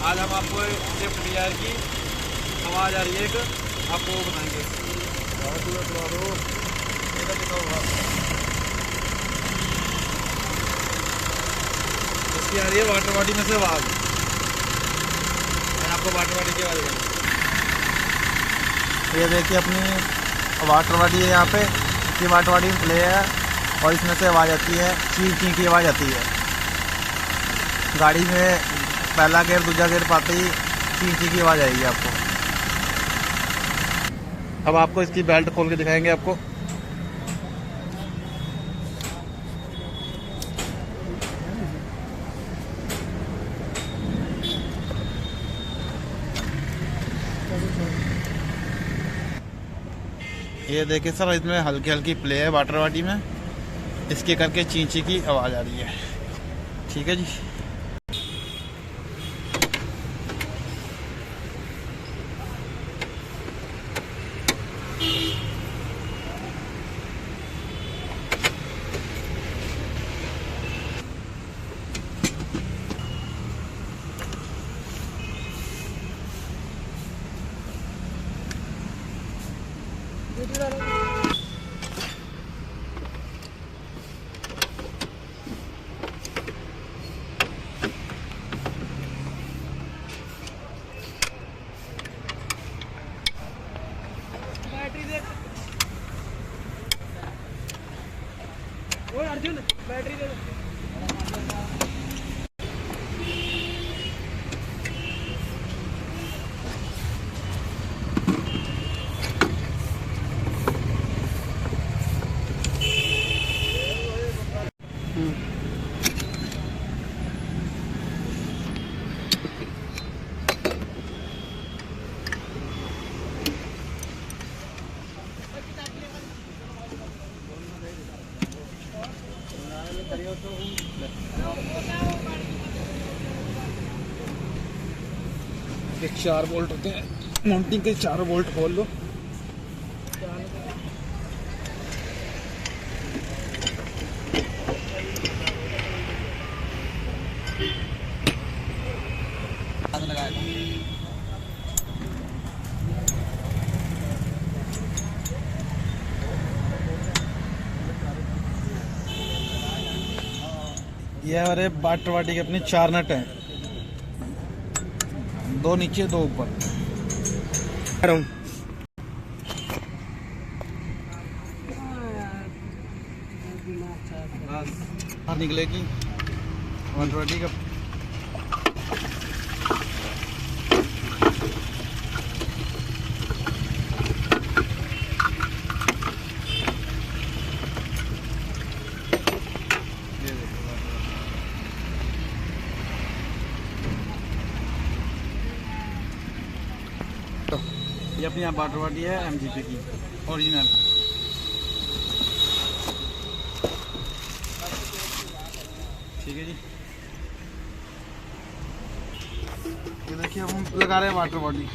आज हम आपको स्विफ्ट डिजायर की आवाज़ आ रही है, एक आपको वो बताएंगे। इसकी आ रही है वाटर बॉडी में से आवाज़। मैं आपको वाटर बॉडी की आवाज़ बताऊँ। ये देखिए अपनी वाटर बॉडी है, यहाँ पे ये वाटर बॉडी में प्ले है और इसमें से आवाज़ आती है, चीं चीं की आवाज़ आती है। गाड़ी में पहला गेयर दूसरा गेयर पाते ही चीं चीं की आवाज़ आएगी आपको। अब आपको इसकी बेल्ट खोल के दिखाएंगे आपको। ये देखिए सर, इसमें हल्की हल्की प्ले है वाटर बॉडी में, इसके करके चीं चीं की आवाज़ आ रही है। ठीक है जी। अर्जुन बैटरी दे दो। ये 4 बोल्ट होते हैं, माउंटिंग के 4 बोल्ट खोल लो। ये हमारे वाटर बॉडी के अपने 4 नट हैं, 2 नीचे 2 ऊपर। बाहर निकलेगी वाटर बॉडी का। ये अपनी यहाँ वाटर बॉडी है MGP की ओरिजिनल। ठीक है जी। ये देखिए अब हम लगा रहे हैं वाटर बॉडी।